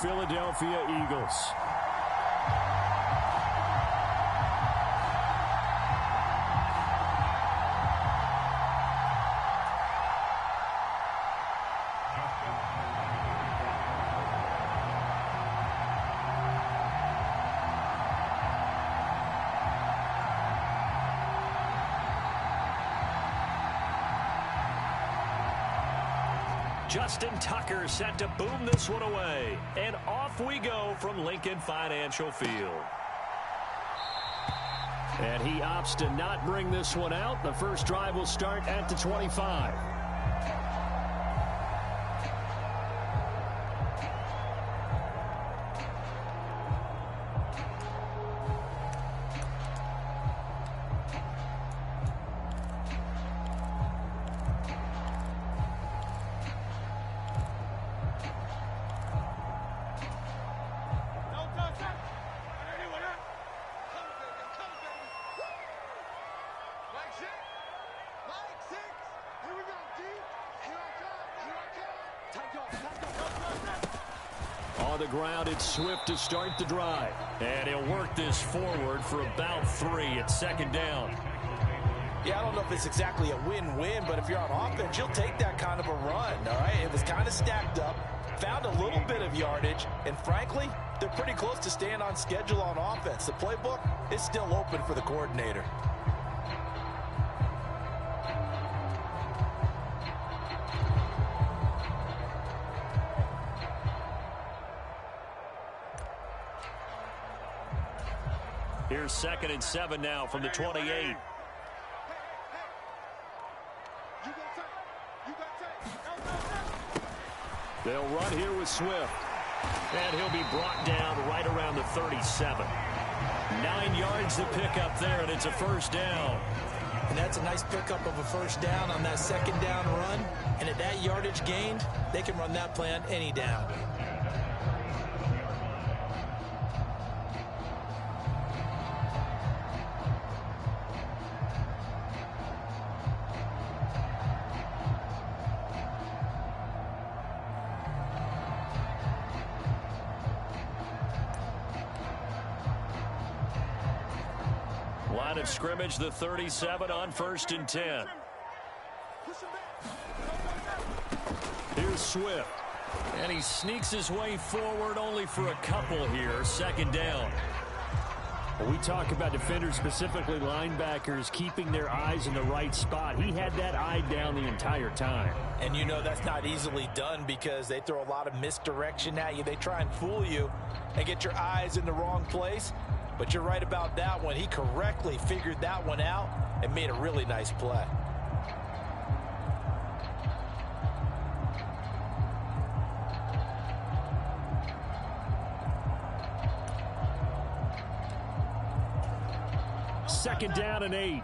Philadelphia Eagles. Justin Tucker set to boom this one away. And off we go from Lincoln Financial Field. And he opts to not bring this one out. The first drive will start at the 25. On the ground, it's Swift to start the drive. And he'll work this forward for about 3 at second down. Yeah, I don't know if it's exactly a win-win, but if you're on offense, you'll take that kind of a run, all right? It was kind of stacked up, found a little bit of yardage, and frankly, they're pretty close to staying on schedule on offense. The playbook is still open for the coordinator. Here's 2nd and 7 now from the 28. They'll run here with Swift. And he'll be brought down right around the 37. 9 yards to pick up there, and it's a first down. And that's a nice pickup of a first down on that second down run. And at that yardage gained, they can run that play on any down. Line of scrimmage, the 37 on 1st and 10. Here's Swift. And he sneaks his way forward only for a couple here. 2nd down. When we talk about defenders, specifically linebackers, keeping their eyes in the right spot. He had that eye down the entire time. And you know that's not easily done because they throw a lot of misdirection at you. They try and fool you and get your eyes in the wrong place. But you're right about that one. He correctly figured that one out and made a really nice play. Second down and 8.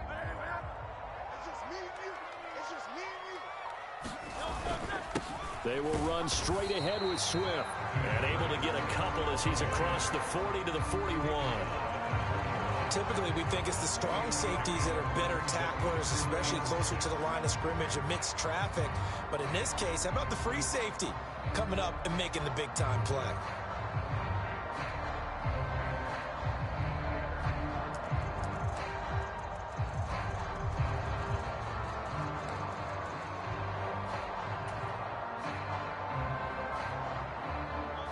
They will run straight ahead with Swift. And able to get a couple as he's across the 40 to the 41. Typically, we think it's the strong safeties that are better tacklers, especially closer to the line of scrimmage amidst traffic. But in this case, how about the free safety coming up and making the big-time play?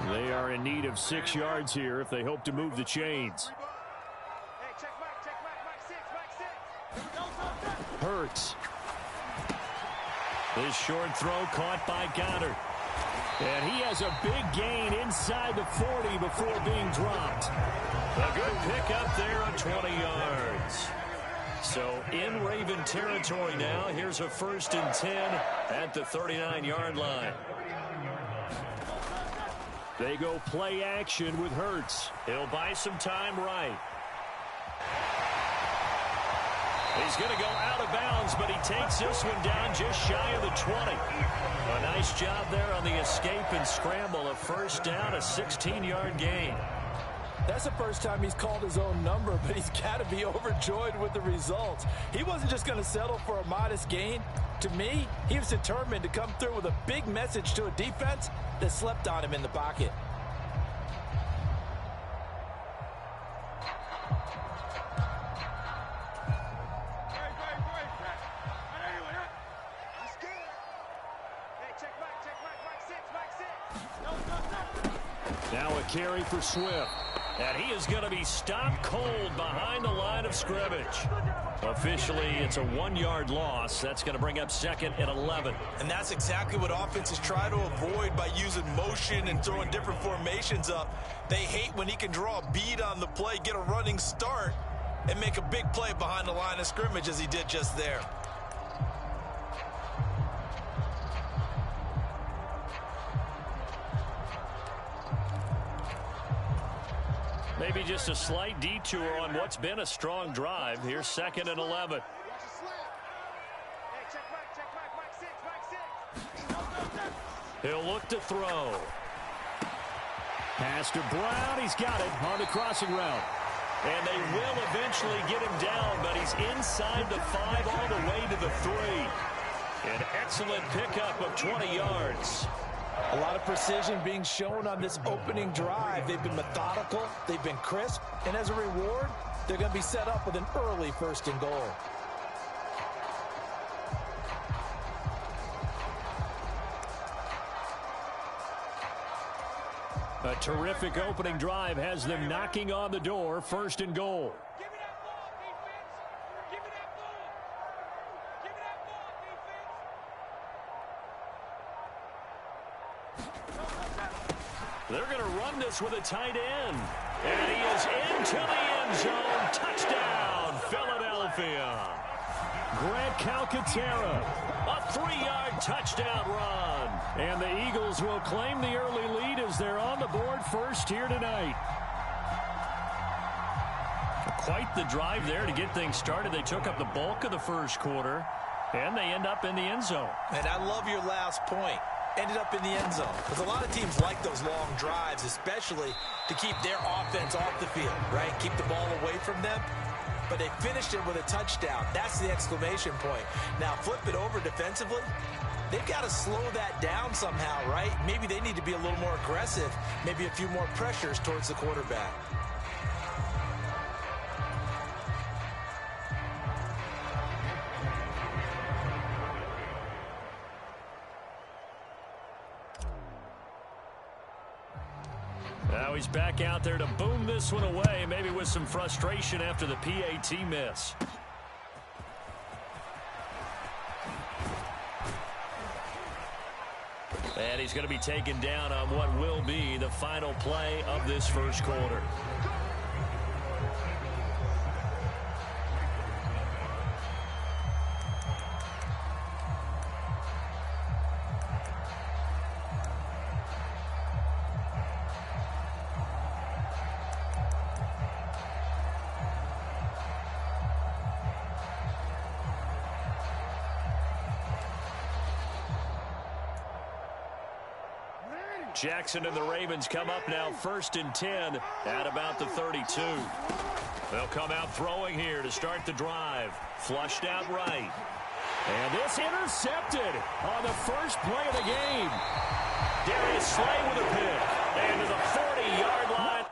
They are in need of 6 yards here if they hope to move the chains. Hurts. This short throw caught by Goddard. And he has a big gain inside the 40 before being dropped. A good pickup there on 20 yards. So in Raven territory now. Here's a 1st and 10 at the 39-yard line. They go play action with Hurts. He'll buy some time right. He's going to go out of bounds, but he takes this one down just shy of the 20. A nice job there on the escape and scramble. A first down, a 16-yard gain. That's the first time he's called his own number, but he's got to be overjoyed with the results. He wasn't just going to settle for a modest gain. To me, he was determined to come through with a big message to a defense that slept on him in the pocket. Now a carry for Swift. And he is going to be stopped cold behind the line of scrimmage. Officially, it's a 1-yard loss. That's going to bring up 2nd and 11. And that's exactly what offenses try to avoid by using motion and throwing different formations up. They hate when he can draw a bead on the play, get a running start, and make a big play behind the line of scrimmage as he did just there. Maybe just a slight detour on what's been a strong drive. Here's 2nd and 11. He'll look to throw. Pass to Brown. He's got it on the crossing route. And they will eventually get him down, but he's inside the 5 all the way to the 3. An excellent pickup of 20 yards. A lot of precision being shown on this opening drive. They've been methodical, they've been crisp, and as a reward, they're going to be set up with an early 1st and goal. A terrific opening drive has them knocking on the door. 1st and goal. They're going to run this with a tight end. And he is into the end zone. Touchdown, Philadelphia. Grant Calcaterra. A 3-yard touchdown run. And the Eagles will claim the early lead as they're on the board first here tonight. Quite the drive there to get things started. They took up the bulk of the 1st quarter, and they end up in the end zone. And I love your last point. Ended up in the end zone. Because a lot of teams like those long drives, especially to keep their offense off the field, right? Keep the ball away from them. But they finished it with a touchdown. That's the exclamation point. Now flip it over defensively. They've got to slow that down somehow, right? Maybe they need to be a little more aggressive. Maybe a few more pressures towards the quarterback. Now he's back out there to boom this one away, maybe with some frustration after the PAT miss. And he's going to be taken down on what will be the final play of this 1st quarter. Jackson and the Ravens come up now 1st and 10 at about the 32. They'll come out throwing here to start the drive. Flushed out right. And this intercepted on the first play of the game. Darius Slay with a pick. And to the 40-yard line.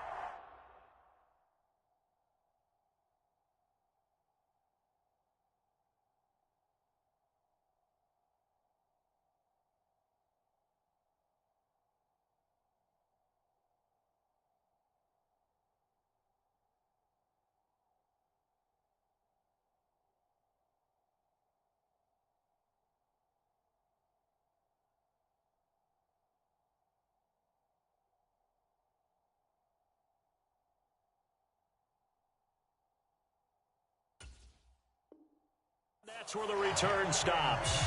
That's where the return stops.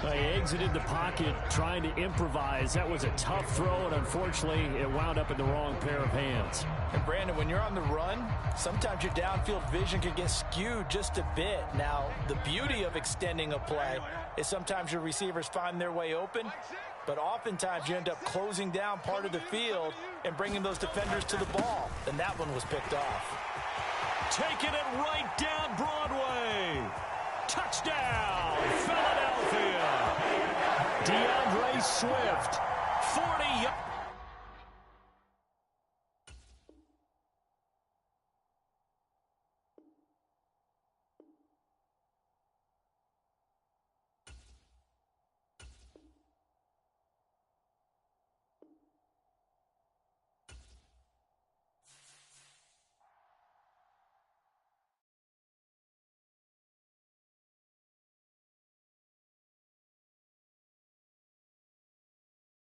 They exited the pocket trying to improvise. That was a tough throw, and unfortunately, it wound up in the wrong pair of hands. And Brandon, when you're on the run, sometimes your downfield vision can get skewed just a bit. Now, the beauty of extending a play is sometimes your receivers find their way open, but oftentimes you end up closing down part of the field and bringing those defenders to the ball. And that one was picked off. Taking it right down Broadway. Touchdown, Philadelphia. DeAndre Swift, 40 yards.